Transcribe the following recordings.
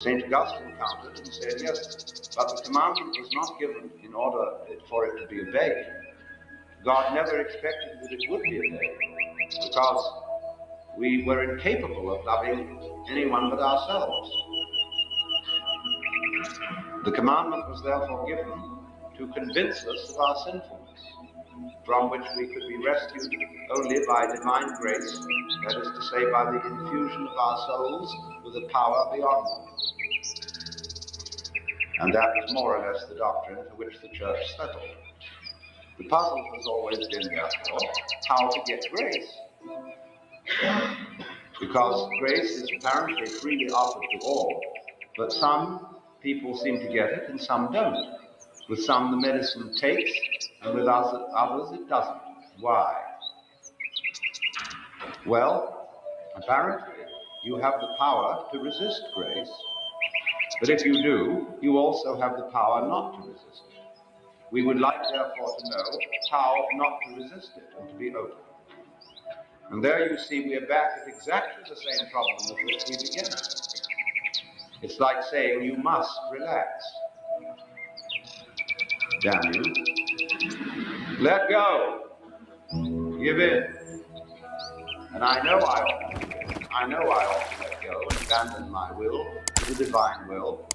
St. Augustine countered and said, yes, but the commandment was not given in order for it to be obeyed. God never expected that it would be obeyed, because we were incapable of loving anyone but ourselves. The commandment was therefore given to convince us of our sinfulness, from which we could be rescued only by divine grace, that is to say, by the infusion of our souls with a power beyond them. And that was more or less the doctrine for which the Church settled. The puzzle has always been, therefore, how to get grace. Because grace is apparently freely offered to all, but some people seem to get it and some don't. With some the medicine takes, and with others it doesn't. Why? Well, apparently you have the power to resist grace, but if you do, you also have the power not to resist it. We would like, therefore, to know how not to resist it and to be open. And there you see we are back at exactly the same problem with which we began. It's like saying you must relax. Damn you. Let go. Give in. And I know I ought to give in. I know I ought to let go and abandon my will to the divine will.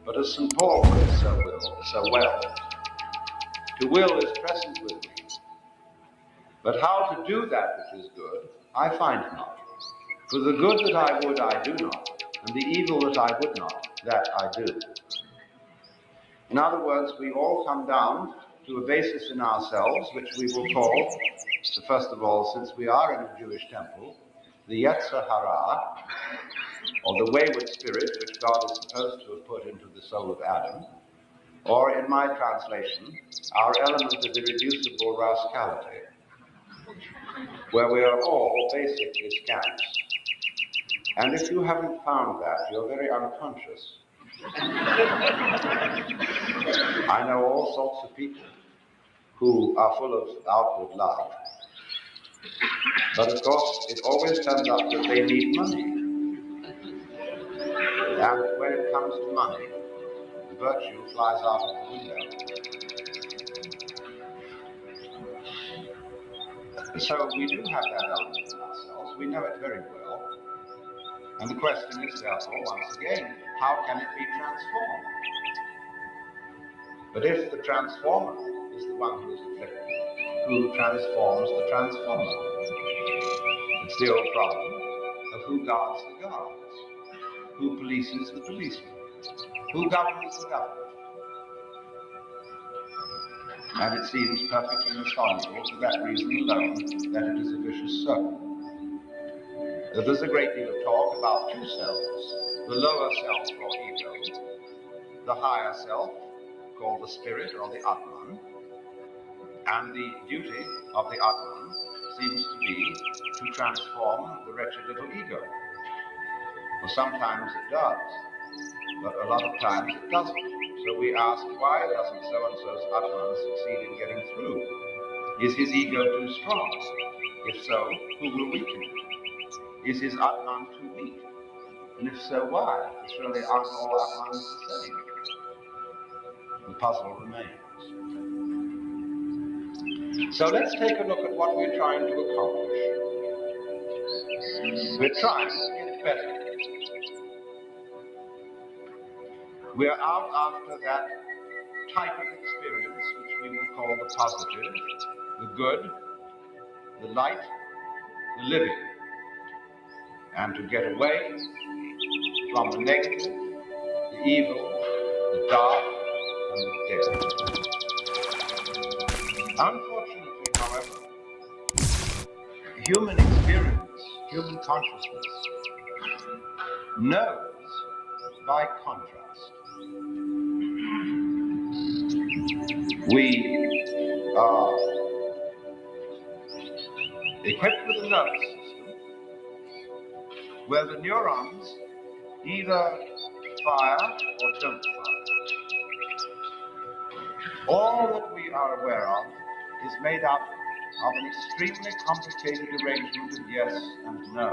But as St. Paul put it so well, to will is present with me. But how to do that which is good, I find not. For the good that I would, I do not, and the evil that I would not, that I do. In other words, we all come down to a basis in ourselves, which we will call, first of all, since we are in a Jewish temple, the Yetzer Hara, or the wayward spirit which God is supposed to have put into the soul of Adam, or in my translation, our element of irreducible rascality, where we are all basically scamps. And if you haven't found that, you're very unconscious. I know all sorts of people who are full of outward love, but of course it always turns up that they need money. And when it comes to money, the virtue flies out of the window. So we do have that element in ourselves, we know it very well. And the question is therefore, once again, how can it be transformed? But if the transformer is the one who is afflicted, who transforms the transformer? It's the old problem of who guards the guards, who polices the policeman, who governs the government. And it seems perfectly insoluble for that reason alone, that it is a vicious circle. There's a great deal of talk about two selves, the lower self or ego, the higher self called the spirit or the Atman, and the duty of the Atman seems to be to transform the wretched little ego. Well, sometimes it does, but a lot of times it doesn't. So we ask, why doesn't so-and-so's Atman succeed in getting through? Is his ego too strong? If so, who will weaken it? Is his Atman too weak? And if so, why? For surely aren't all Atmans the same? The puzzle remains. So let's take a look at what we're trying to accomplish. We're trying to get better. We're out after that type of experience which we will call the positive, the good, the light, the living, and to get away from the negative, the evil, the dark, and the dead. Unfortunately, however, human experience, human consciousness, knows by contrast. We are equipped with a nervous system where the neurons either fire or don't fire. All that we are aware of is made up of an extremely complicated arrangement of yes and no.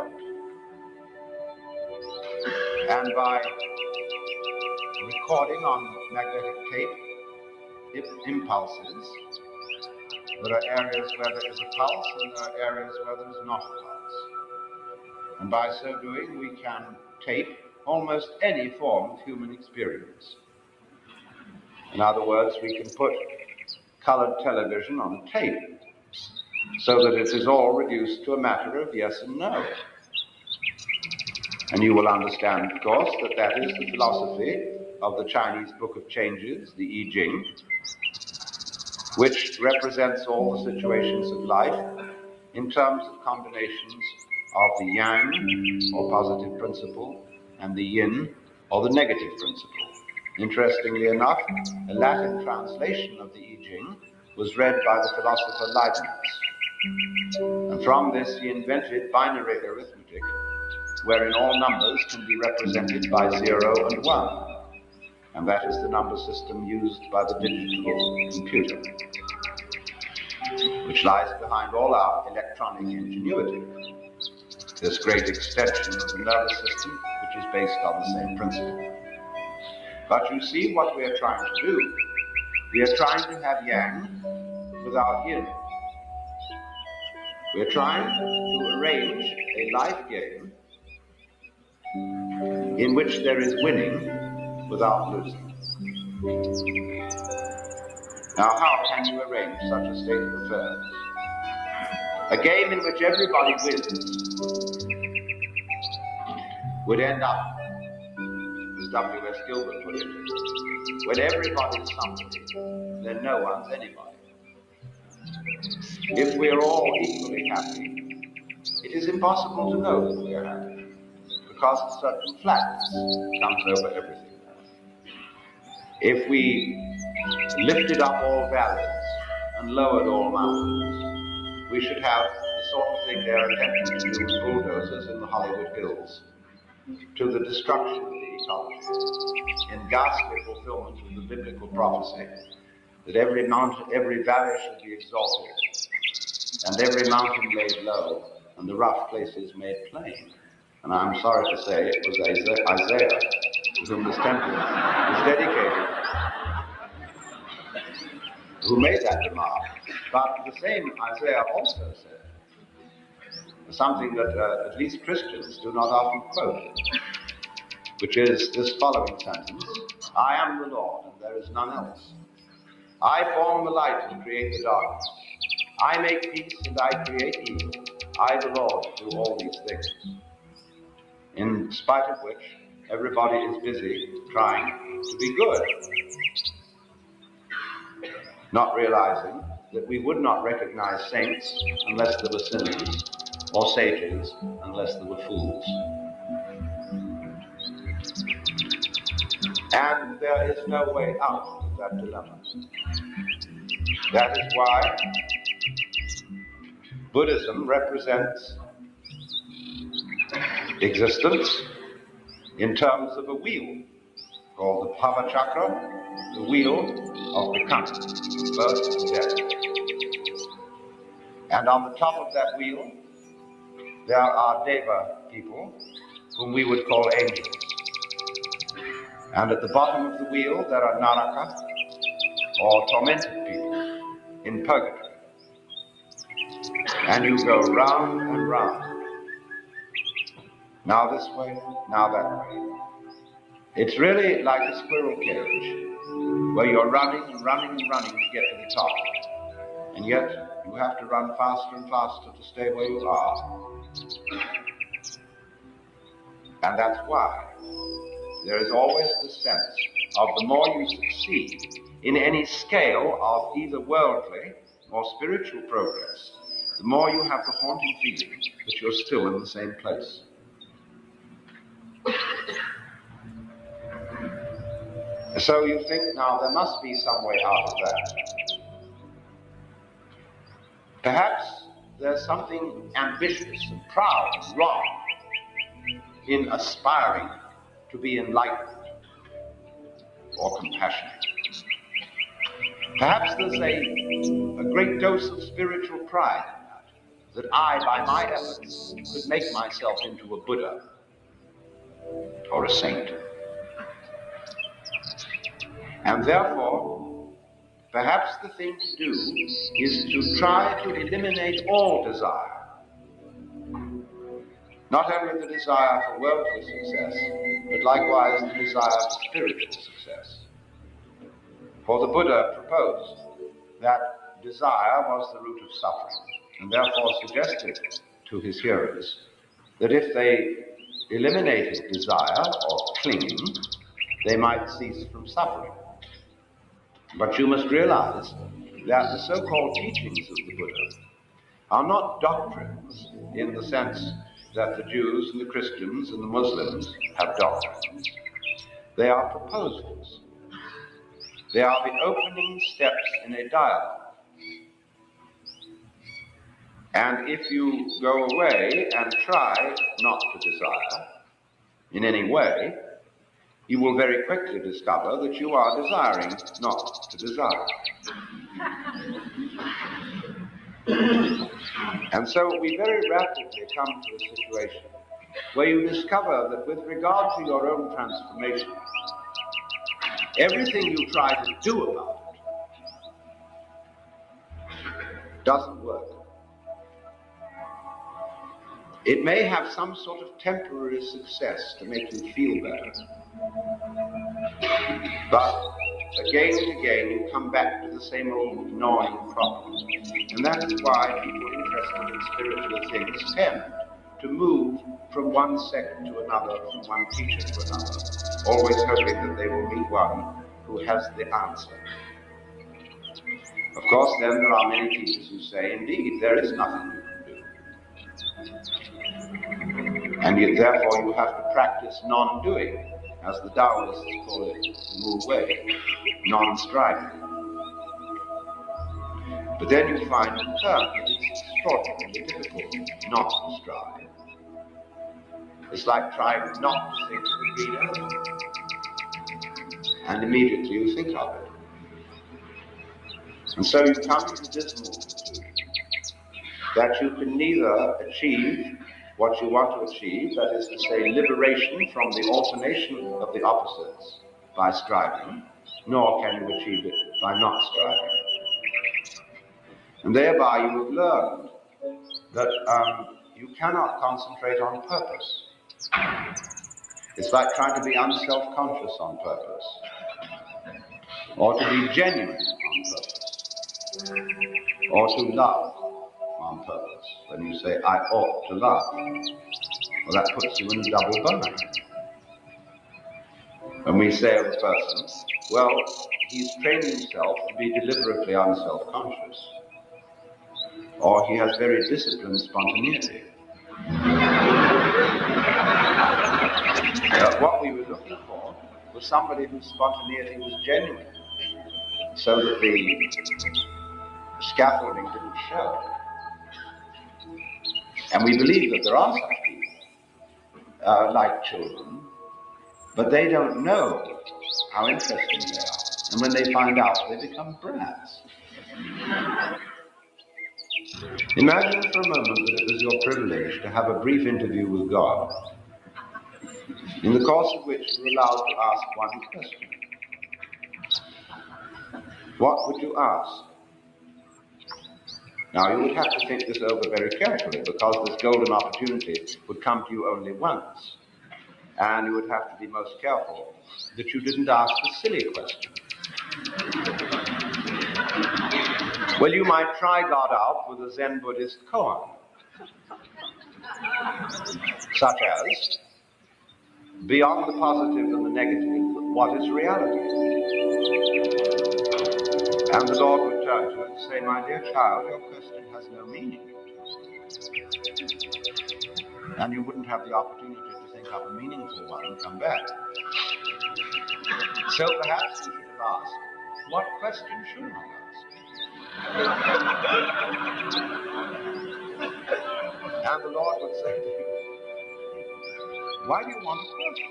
And by recording on magnetic tape impulses. There are areas where there is a pulse, and there are areas where there is not a pulse. And by so doing, we can tape almost any form of human experience. In other words, we can put colored television on a tape so that it is all reduced to a matter of yes and no. And you will understand, of course, that that is the philosophy of the Chinese Book of Changes, the I Ching, which represents all the situations of life in terms of combinations of the yang, or positive principle, and the yin, or the negative principle. Interestingly enough, a Latin translation of the I Ching was read by the philosopher Leibniz. And from this he invented binary arithmetic, wherein all numbers can be represented by 0 and 1. And that is the number system used by the digital computer, which lies behind all our electronic ingenuity. This great extension of the nervous system, which is based on the same principle. But you see what we are trying to do. We are trying to have yang without yin. We are trying to arrange a life game in which there is winning without losing. Now, how can you arrange such a state of affairs? A game in which everybody wins would end up, as W.S. Gilbert put it, when everybody's somebody, then no one's anybody. If we're all equally happy, it is impossible to know that we are happy, because a certain flatness comes over everything. If we lifted up all valleys and lowered all mountains, we should have the sort of thing they're attempting to do with bulldozers in the Hollywood Hills, to the destruction of the ecology, in ghastly fulfillment of the biblical prophecy that every valley should be exalted, and every mountain laid low, and the rough places made plain. And I'm sorry to say it was Isaiah to whom this temple is dedicated, who made that remark. But the same Isaiah also said something that at least Christians do not often quote, which is this following sentence: I am the Lord, and there is none else. I form the light and create the darkness. I make peace and I create evil. I, the Lord, do all these things. In spite of which, everybody is busy trying to be good, not realizing that we would not recognize saints unless there were sinners, or sages unless there were fools. And there is no way out of that dilemma. That is why Buddhism represents existence in terms of a wheel called the Bhava Chakra, the wheel of becoming, birth and death. And on the top of that wheel, there are Deva people, whom we would call angels. And at the bottom of the wheel, there are Naraka, or tormented people, in purgatory. And you go round and round, now this way, now that way. It's really like a squirrel cage, where you're running and running and running to get to the top. And yet, you have to run faster and faster to stay where you are. And that's why there is always the sense of the more you succeed in any scale of either worldly or spiritual progress, the more you have the haunting feeling that you're still in the same place. So you think, now there must be some way out of that. Perhaps there's something ambitious and proud and wrong in aspiring to be enlightened or compassionate. Perhaps there's a great dose of spiritual pride in that I, by my efforts, could make myself into a Buddha or a saint. And therefore, perhaps the thing to do is to try to eliminate all desire. Not only the desire for worldly success, but likewise the desire for spiritual success. For the Buddha proposed that desire was the root of suffering, and therefore suggested to his hearers that if they eliminated desire or clinging, they might cease from suffering. But you must realize that the so-called teachings of the Buddha are not doctrines in the sense that the Jews and the Christians and the Muslims have doctrines. They are proposals. They are the opening steps in a dialogue. And if you go away and try not to desire in any way, you will very quickly discover that you are desiring not to desire. And so we very rapidly come to a situation where you discover that with regard to your own transformation, everything you try to do about it doesn't work. It may have some sort of temporary success to make you feel better, but again and again you come back to the same old gnawing problem. And that is why people interested in spiritual things tend to move from one sect to another, from one teacher to another, always hoping that they will meet one who has the answer. Of course, then there are many teachers who say, indeed, there is nothing you can do. And yet, therefore, you have to practice non-doing, as the Taoists call it, Wu Wei, non-striving. But then you find in turn that it's extraordinarily difficult not to strive. It's like trying not to think of a green elephant, and immediately you think of it. And so you come to the dismal conclusion that you can neither achieve what you want to achieve, that is to say, liberation from the alternation of the opposites by striving, nor can you achieve it by not striving. And thereby you have learned that you cannot concentrate on purpose. It's like trying to be unself-conscious on purpose, or to be genuine on purpose, or to love on purpose. When you say, I ought to love, well, that puts you in a double bind. When we say of a person, well, he's trained himself to be deliberately unself-conscious, or he has very disciplined spontaneity. What we were looking for was somebody whose spontaneity was genuine, so that the scaffolding didn't show. And we believe that there are such people, like children, but they don't know how interesting they are. And when they find out, they become brats. Imagine for a moment that it was your privilege to have a brief interview with God, in the course of which you were allowed to ask one question. What would you ask? Now, you would have to think this over very carefully, because this golden opportunity would come to you only once. And you would have to be most careful that you didn't ask a silly question. Well, you might try God out with a Zen Buddhist koan, such as, beyond the positive and the negative, what is reality? And the Lord would turn to it and say, my dear child, your question has no meaning. And you wouldn't have the opportunity to think up a meaningful one and come back. So perhaps you should have asked, what question should I ask? And the Lord would say to you, why do you want a question?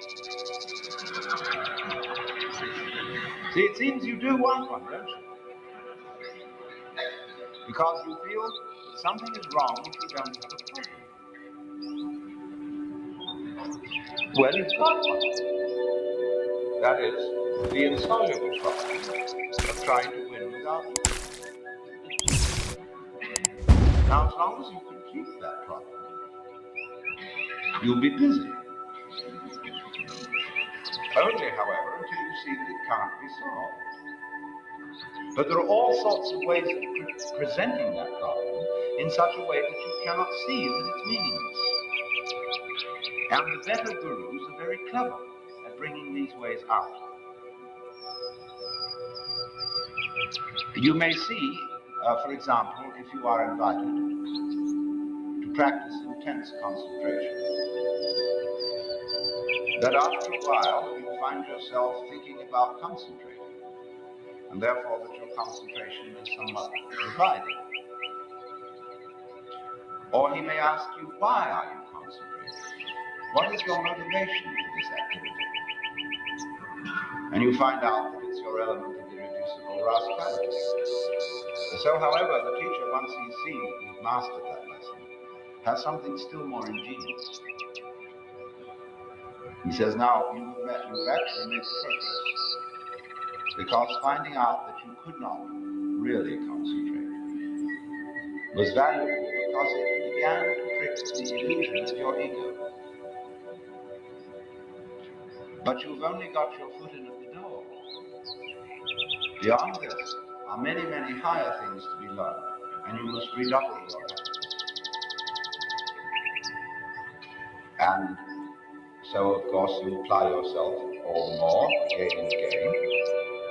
See, it seems you do want one, don't you? Because you feel that something is wrong if you don't have a problem. Well, you've got one. That is, the insoluble problem of trying to win without losing. Now, as long as you complete that problem, you'll be busy. Only, however, until you see that it can't be solved. But there are all sorts of ways of presenting that problem in such a way that you cannot see that it's meaningless. And the better gurus are very clever at bringing these ways out. You may see, for example, if you are invited to practice intense concentration, that after a while you find yourself thinking about concentrating, and therefore that your concentration is somewhat divided. Or he may ask you, why are you concentrating? What is your motivation for this activity? And you find out that it's your element of irreducible rascality. So, however, the teacher, once he's seen that you've mastered that lesson, has something still more ingenious. He says, now, you've actually made progress, because finding out that you could not really concentrate was valuable because it began to trick the illusion of your ego. But you've only got your foot in at the door. Beyond this are many, many higher things to be learned, and you must redouble your efforts. And so, of course, you apply yourself all the more, again and again,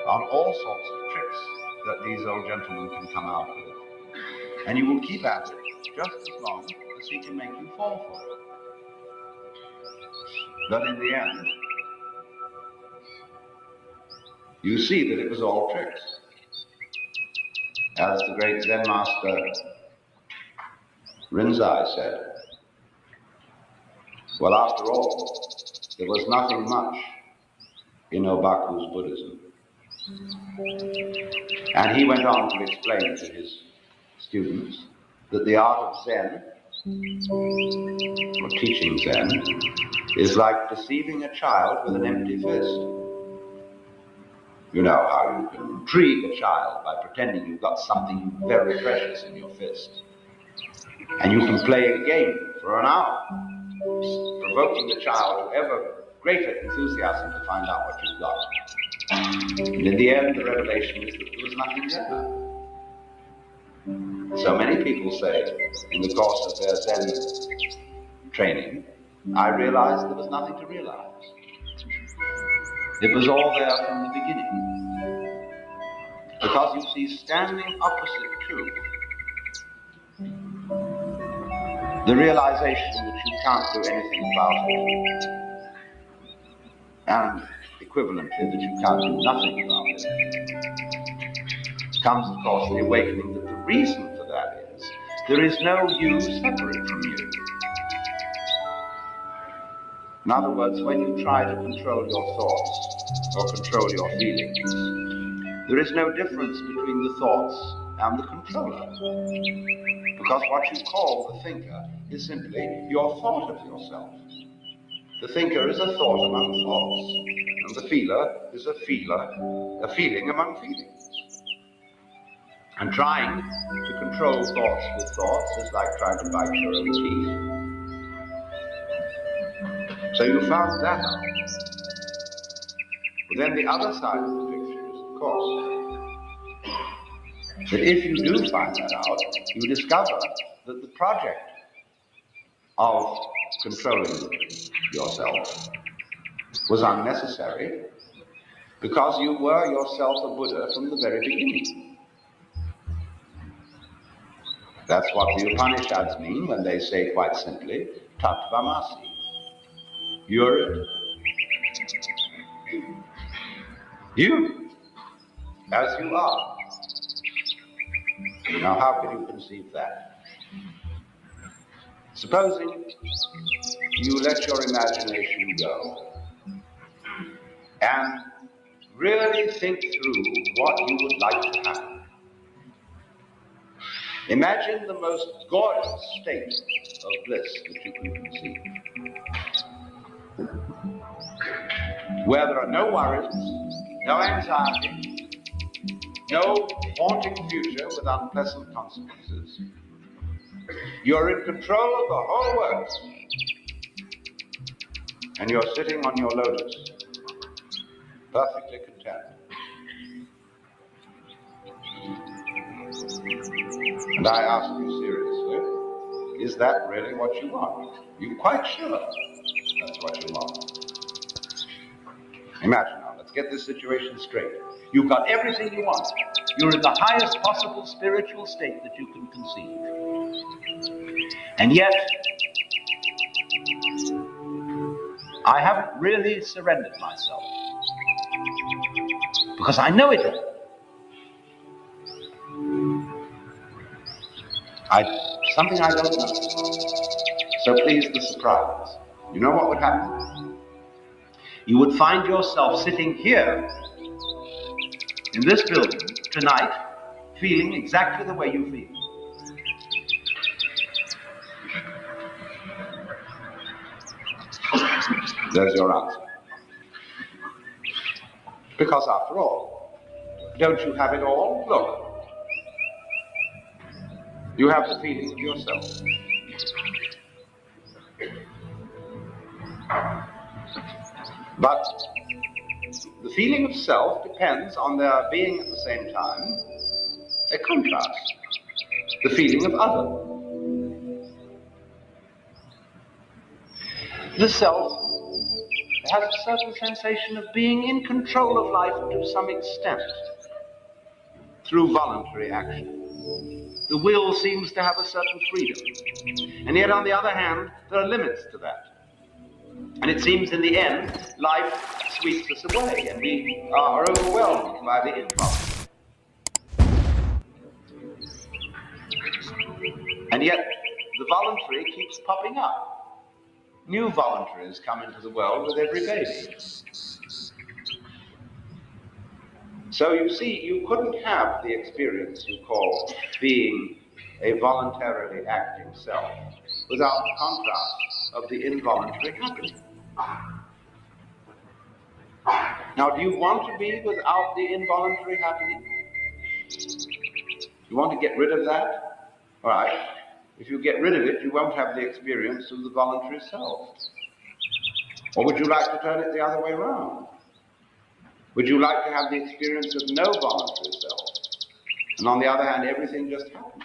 on all sorts of tricks that these old gentlemen can come out with. And you will keep at it just as long as he can make you fall for it. But in the end, you see that it was all tricks. As the great Zen master Rinzai said, well, after all, there was nothing much in Obaku's Buddhism. And he went on to explain to his students that the art of Zen, or teaching Zen, is like deceiving a child with an empty fist. You know how you can intrigue a child by pretending you've got something very precious in your fist. And you can play a game for an hour, provoking the child to ever greater enthusiasm to find out what you've got. And in the end, the revelation is that there was nothing there. So many people say, in the course of their Zen training, I realized there was nothing to realize. It was all there from the beginning. Because you see, standing opposite to the realization that you can't do anything about it, and equivalently that you can't do nothing about it, comes, of course, the awakening that the reason for that is there is no you separate from you. In other words, when you try to control your thoughts or control your feelings, there is no difference between the thoughts and the controller. Because what you call the thinker is simply your thought of yourself. The thinker is a thought among thoughts, and the feeler is a feeling among feelings. And trying to control thoughts with thoughts is like trying to bite your own teeth. So you found that out. But then the other side of the picture is, of course, that if you do find that out, you discover that the project of controlling yourself was unnecessary, because you were yourself a Buddha from the very beginning. That's what the Upanishads mean when they say quite simply, Tattvamasi. You're it. You, as you are. Now, how can you conceive that? Supposing you let your imagination go and really think through what you would like to have. Imagine the most gorgeous state of bliss that you can conceive. where there are no worries, no anxiety, no haunting future with unpleasant consequences. You're in control of the whole world, and you're sitting on your lotus, perfectly content. And I ask you seriously, is that really what you want? You're quite sure that's what you want? Imagine now, let's get this situation straight. You've got everything you want. You're in the highest possible spiritual state that you can conceive. And yet, I haven't really surrendered myself. Because I know it all. Something I don't know. So please, the surprise. You know what would happen? You would find yourself sitting here in this building tonight, feeling exactly the way you feel. There's your answer. Because after all, don't you have it all? Look, you have the feeling of yourself. But the feeling of self depends on there being at the same time a contrast, the feeling of other. The self has a certain sensation of being in control of life to some extent through voluntary action. The will seems to have a certain freedom. And yet, on the other hand, there are limits to that. And it seems in the end, life sweeps us away and we are overwhelmed by the involuntary. And yet, the voluntary keeps popping up. New voluntaries come into the world with every baby. So you see, you couldn't have the experience you call being a voluntarily acting self without the contrast of the involuntary happening. Now, do you want to be without the involuntary happening? You want to get rid of that? All right. If you get rid of it, you won't have the experience of the voluntary self. Or would you like to turn it the other way around? Would you like to have the experience of no voluntary self? And on the other hand, everything just happens.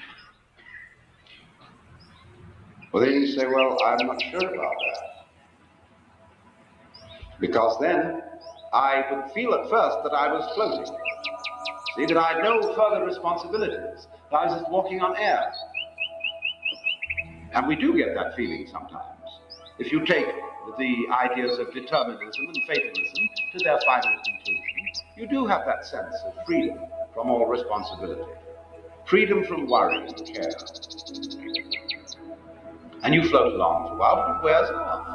Well, then you say, well, I'm not sure about that. Because then I would feel at first that I was floating. See, that I had no further responsibilities. That I was just walking on air. And we do get that feeling sometimes. If you take the ideas of determinism and fatalism to their final conclusion, you do have that sense of freedom from all responsibility. Freedom from worry and care. And you float along for a while, but it wears off.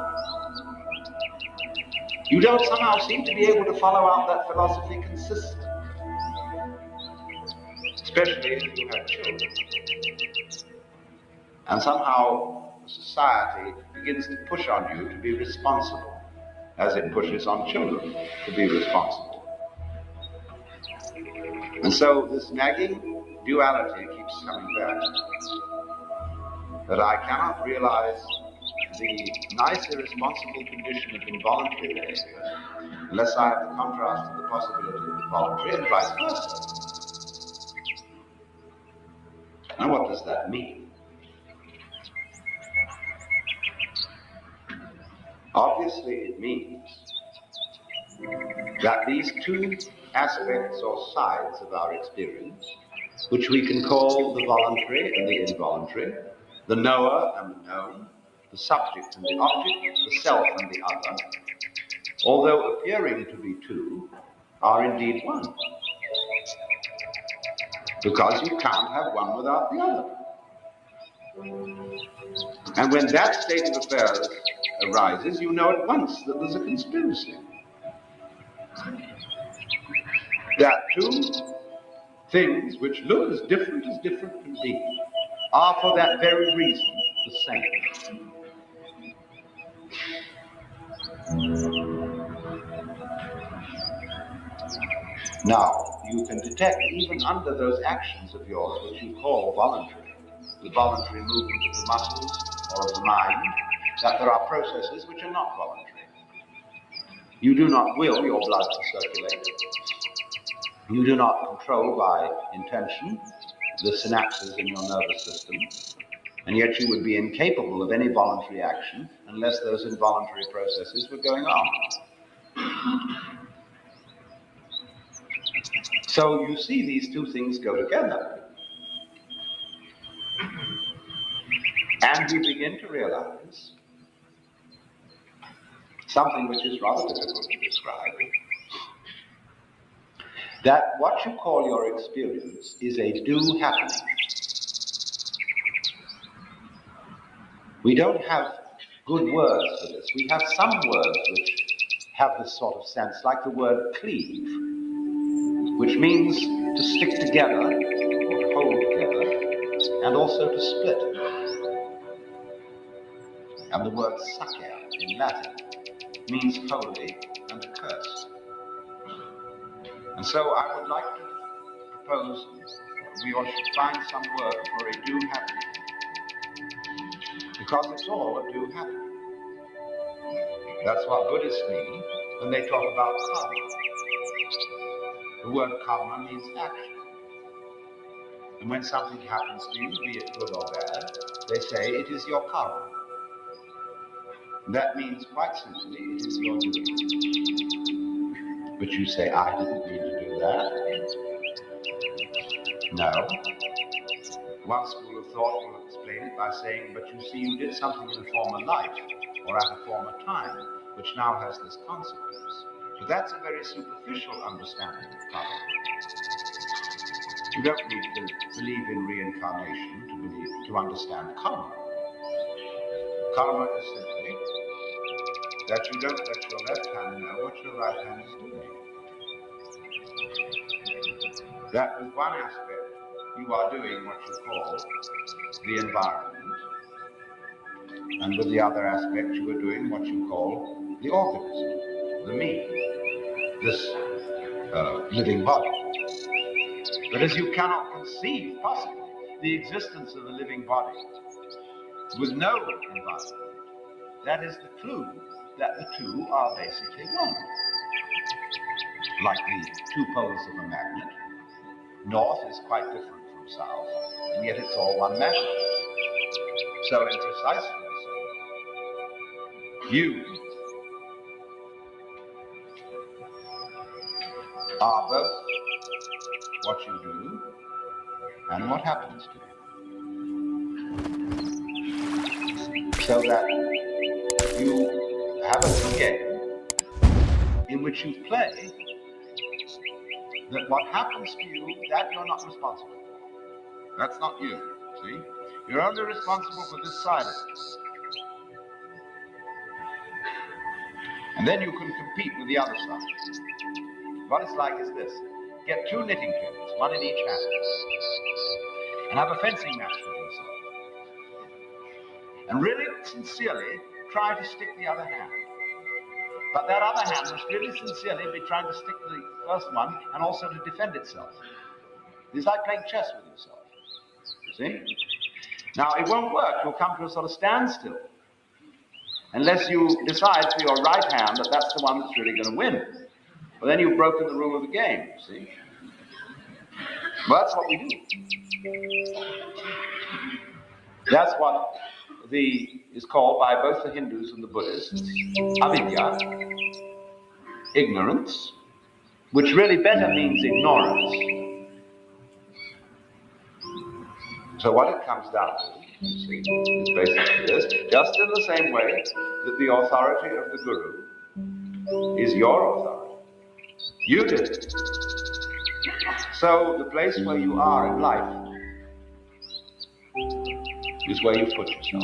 You don't somehow seem to be able to follow out that philosophy consistently. Especially if you have children. And somehow society begins to push on you to be responsible, as it pushes on children to be responsible. And so this nagging duality keeps coming back. That I cannot realize the nice irresponsible condition of involuntary behavior unless I have the contrast of the possibility of the voluntary, and vice versa. Now what does that mean? Obviously it means that these two aspects or sides of our experience, which we can call the voluntary and the involuntary, the knower and the known, the subject and the object, the self and the other, although appearing to be two, are indeed one. Because you can't have one without the other. And when that state of affairs arises, you know at once that there's a conspiracy. That two things which look as different can be are for that very reason the same. Now, you can detect even under those actions of yours, which you call voluntary, the voluntary movement of the muscles or of the mind, that there are processes which are not voluntary. You do not will your blood to circulate. You do not control by intention the synapses in your nervous system, and yet you would be incapable of any voluntary action unless those involuntary processes were going on. So you see these two things go together. And you begin to realize something which is rather difficult to describe, that what you call your experience is a due happening. We don't have good words for this. We have some words which have this sort of sense, like the word cleave, which means to stick together or to hold together, and also to split. And the word sacer in Latin means holy and accursed. And so I would like to propose we all should find some word for a due happening, because it's all a due happening. That's what Buddhists mean when they talk about karma. The word karma means action. And when something happens to you, be it good or bad, they say it is your karma. That means quite simply it is your doing. But you say, I didn't mean to do that. No. One school of thought will explain it by saying, but you see, you did something in a former life or at a former time, which now has this consequence. But that's a very superficial understanding of karma. You don't need to believe in reincarnation to understand karma. Karma is simply that you don't let your left hand know what your right hand is doing. That with one aspect, you are doing what you call the environment, and with the other aspect, you are doing what you call the organism, the me, this living body. But as you cannot conceive possibly the existence of a living body with no environment, that is the clue that the two are basically one. Like the two poles of a magnet, north is quite different from south, and yet it's all one magnet. So in precisely the same way, you are both what you do and what happens to you. So that you have a game in which you play that what happens to you, that you're not responsible for. That's not you, see? You're only responsible for this side of it. And then you can compete with the other side. What it's like is this. Get two knitting threads, one in each hand, and have a fencing match with yourself. And really, sincerely, try to stick the other hand. But that other hand must really sincerely be trying to stick the first one and also to defend itself. It's like playing chess with yourself. You see? Now, it won't work. You'll come to a sort of standstill unless you decide for your right hand that that's the one that's really going to win. Well, then you've broken the rule of the game, you see? Well, that's what we do. That's what is called by both the Hindus and the Buddhists avidya, ignorance, which really better means ignorance. So what it comes down to, you see, is basically this, just in the same way that the authority of the Guru is your authority. You did it. So the place where you are in life is where you put yourself.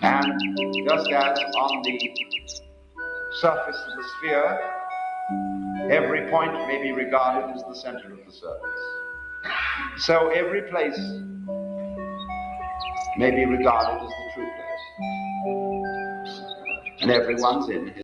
And just as on the surface of the sphere, every point may be regarded as the center of the surface, so every place may be regarded as the true place. And everyone's in his